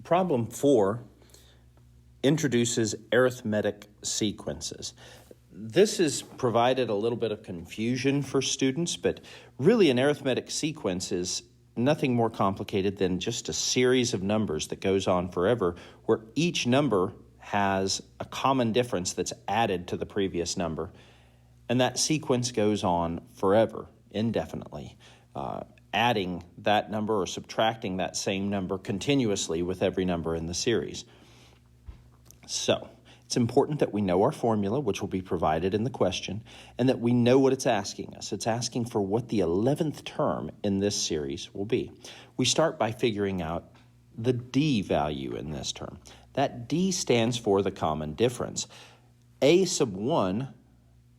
Problem 4 introduces arithmetic sequences. This has provided a little bit of confusion for students, but really an arithmetic sequence is nothing more complicated than just a series of numbers that goes on forever, where each number has a common difference that's added to the previous number, and that sequence goes on forever, indefinitely, adding that number or subtracting that same number continuously with every number in the series. So, it's important that we know our formula, which will be provided in the question, and that we know what it's asking us. It's asking for what the 11th term in this series will be. We start by figuring out the D value in this term. That D stands for the common difference. A sub 1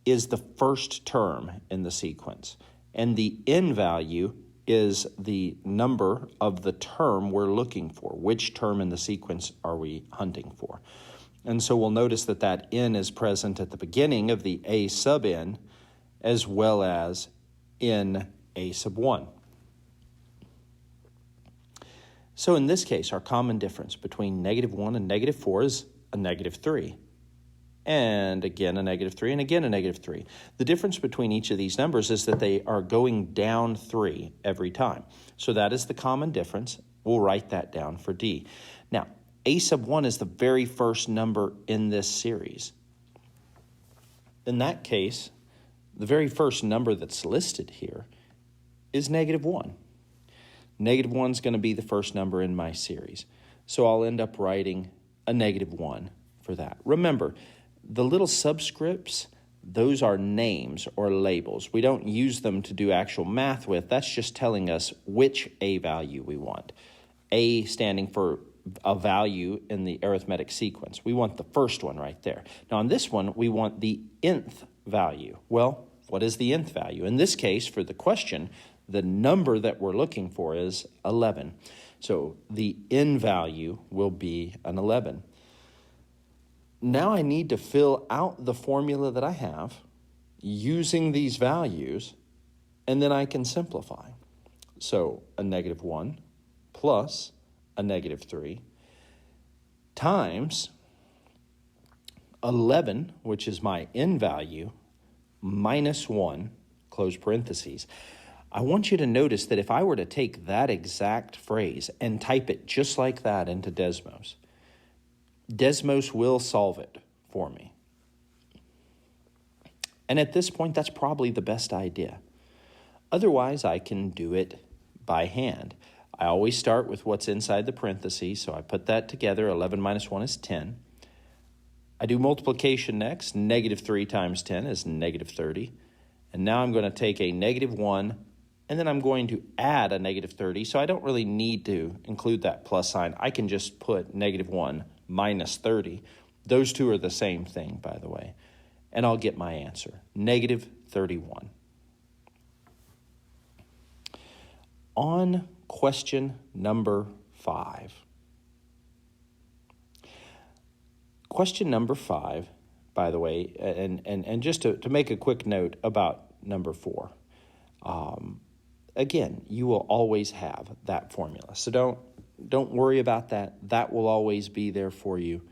is the first term in the sequence, and the N value is the number of the term we're looking for. Which term in the sequence are we hunting for? And so we'll notice that that N is present at the beginning of the A sub N as well as in A sub 1. So in this case, our common difference between -1 and -4 is a -3. And again a -3, and again a -3. The difference between each of these numbers is that they are going down 3 every time. So that is the common difference. We'll write that down for D. Now, A sub 1 is the very first number in this series. In that case, the very first number that's listed here is -1. -1 is going to be the first number in my series. So I'll end up writing a -1 for that. Remember, the little subscripts, those are names or labels. We don't use them to do actual math with. That's just telling us which A value we want. A standing for a value in the arithmetic sequence. We want the first one right there. Now on this one, we want the nth value. Well, what is the nth value? In this case, for the question, the number that we're looking for is 11. So the N value will be an 11. Now I need to fill out the formula that I have using these values, and then I can simplify. So a -1 plus a -3 times 11, which is my N value, minus 1, close parentheses. I want you to notice that if I were to take that exact phrase and type it just like that into Desmos, Desmos will solve it for me. And at this point, that's probably the best idea. Otherwise, I can do it by hand. I always start with what's inside the parentheses, so I put that together. 11 minus 1 is 10. I do multiplication next. -3 times 10 is -30. And now I'm going to take a -1, and then I'm going to add a -30, so I don't really need to include that plus sign. I can just put -1 minus 30. Those two are the same thing, by the way. And I'll get my answer, -31. On question number 5. Question number 5, by the way, and just to make a quick note about number 4. Again, you will always have that formula. So don't worry about that. That will always be there for you.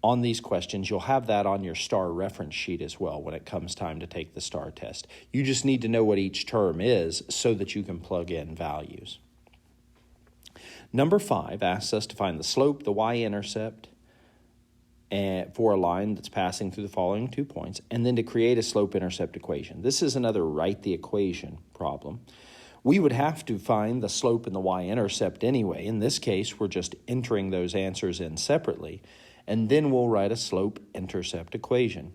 On these questions, you'll have that on your STAR reference sheet as well when it comes time to take the STAR test. You just need to know what each term is so that you can plug in values. Number 5 asks us to find the slope, the y-intercept, for a line that's passing through the following 2 points, and then to create a slope-intercept equation. This is another write the equation problem. We would have to find the slope and the y-intercept anyway. In this case, we're just entering those answers in separately, and then we'll write a slope-intercept equation.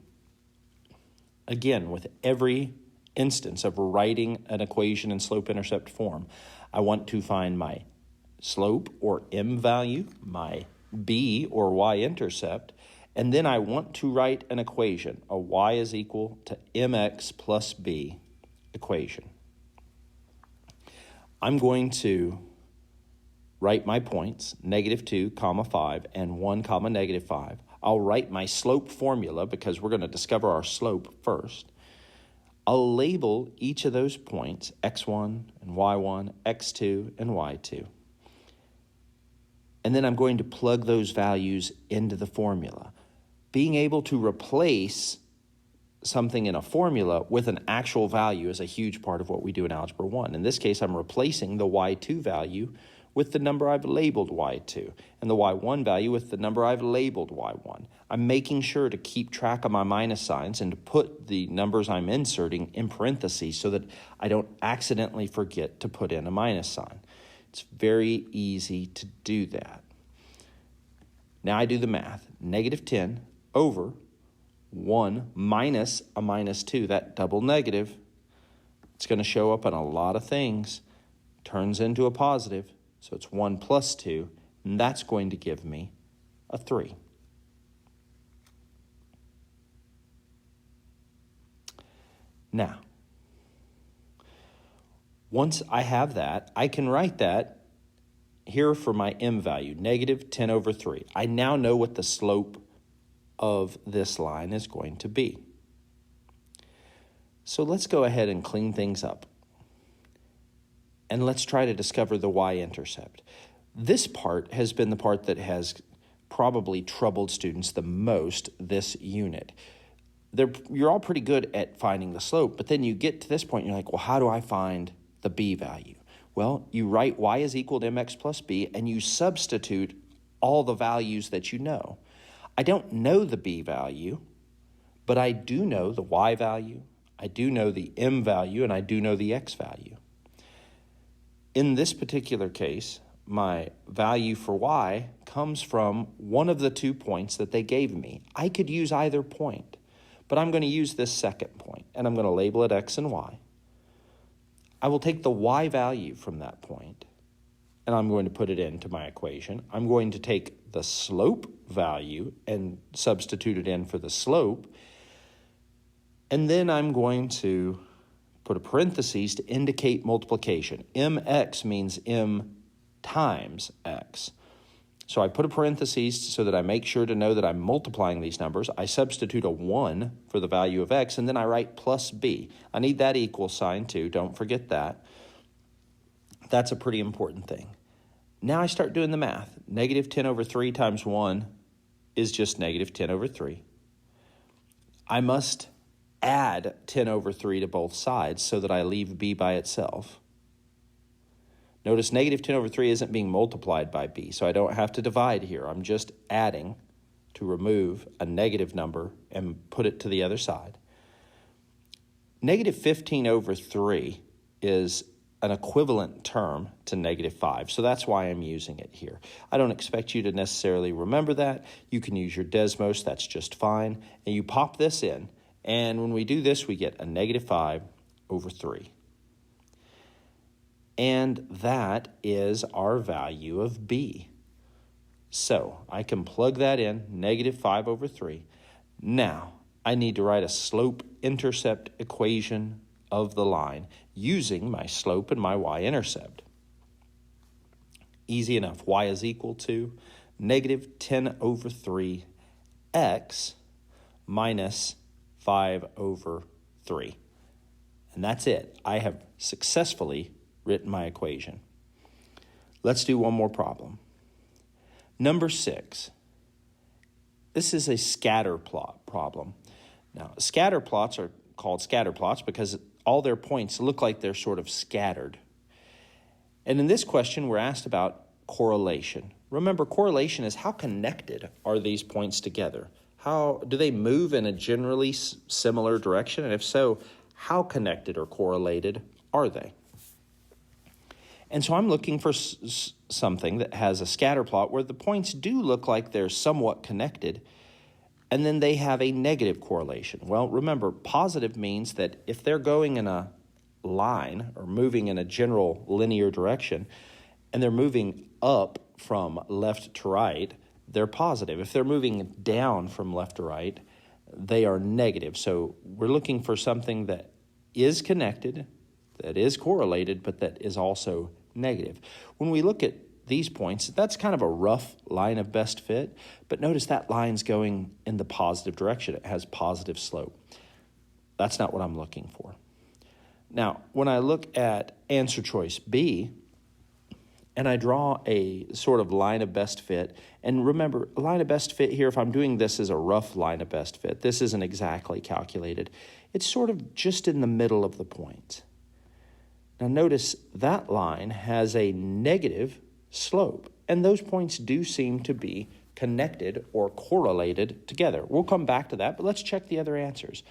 Again, with every instance of writing an equation in slope-intercept form, I want to find my slope or m value, my b or y-intercept, and then I want to write an equation, a y is equal to mx plus b equation. I'm going to write my points, -2, 5, and 1, -5. I'll write my slope formula because we're going to discover our slope first. I'll label each of those points, x1 and y1, x2 and y2. and then I'm going to plug those values into the formula. Being able to replace something in a formula with an actual value is a huge part of what we do in Algebra 1. In this case, I'm replacing the y2 value with the number I've labeled y2, and the y1 value with the number I've labeled y1. I'm making sure to keep track of my minus signs and to put the numbers I'm inserting in parentheses so that I don't accidentally forget to put in a minus sign. It's very easy to do that. Now I do the math. Negative 10 over 1 minus a minus 2, that double negative, it's going to show up on a lot of things, turns into a positive, so it's 1 plus 2, and that's going to give me a 3. Now, once I have that, I can write that here for my m value, negative 10 over 3. I now know what the slope of this line is going to be. So let's go ahead and clean things up. And let's try to discover the y-intercept. This part has been the part that has probably troubled students the most this unit. You're all pretty good at finding the slope, but then you get to this point and you're like, well, how do I find the b value? Well, you write y is equal to mx plus b, and you substitute all the values that you know. I don't know the b value, but I do know the y value, I do know the m value, and I do know the x value. In this particular case, my value for y comes from one of the 2 points that they gave me. I could use either point, but I'm going to use this second point, and I'm going to label it x and y. I will take the y value from that point, and I'm going to put it into my equation. I'm going to take the slope value and substitute it in for the slope, and then I'm going to put a parentheses to indicate multiplication. mx means m times x. So I put a parentheses so that I make sure to know that I'm multiplying these numbers. I substitute a 1 for the value of x, and then I write plus b. I need that equal sign too, don't forget that. That's a pretty important thing. Now I start doing the math. Negative 10 over 3 times 1 is just negative 10 over 3. I must add 10 over 3 to both sides so that I leave b by itself. Notice negative 10 over 3 isn't being multiplied by b, so I don't have to divide here. I'm just adding to remove a negative number and put it to the other side. Negative 15 over 3 is an equivalent term to negative 5, so that's why I'm using it here. I don't expect you to necessarily remember that. You can use your Desmos, that's just fine. And you pop this in, and when we do this, we get a negative 5 over 3. And that is our value of b. So I can plug that in, negative 5 over 3. Now, I need to write a slope-intercept equation of the line using my slope and my y-intercept. Easy enough. Y is equal to negative 10 over 3 x minus 5 over 3. And that's it. I have successfully written my equation. Let's do one more problem. Number 6. This is a scatter plot problem. Now, scatter plots are called scatter plots because all their points look like they're sort of scattered. And in this question, we're asked about correlation. Remember, correlation is how connected are these points together? How do they move in a generally similar direction? And if so, how connected or correlated are they? And so I'm looking for something that has a scatter plot where the points do look like they're somewhat connected, and then they have a negative correlation. Well, remember, positive means that if they're going in a line or moving in a general linear direction, and they're moving up from left to right, they're positive. If they're moving down from left to right, they are negative. So we're looking for something that is connected, that is correlated, but that is also negative. When we look at these points, that's kind of a rough line of best fit, but notice that line's going in the positive direction. It has positive slope. That's not what I'm looking for. Now, when I look at answer choice B, and I draw a sort of line of best fit. And remember, line of best fit here, if I'm doing this as a rough line of best fit, this isn't exactly calculated. It's sort of just in the middle of the point. Now notice that line has a negative slope, and those points do seem to be connected or correlated together. We'll come back to that, but let's check the other answers.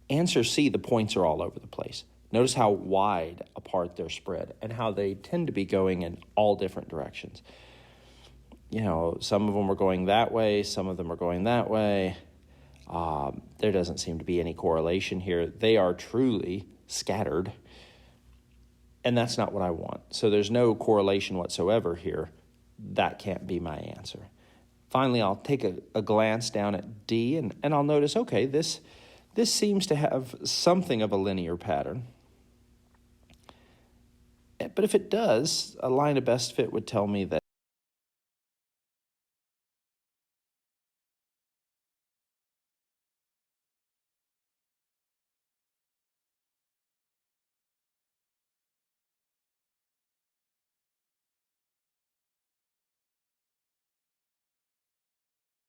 Answer C, the points are all over the place. Notice how wide apart they're spread and how they tend to be going in all different directions. You know, some of them are going that way, some of them are going that way. There doesn't seem to be any correlation here. They are truly scattered, and that's not what I want. So there's no correlation whatsoever here. That can't be my answer. Finally, I'll take a glance down at D, and I'll notice, okay, this seems to have something of a linear pattern. But if it does, a line of best fit would tell me that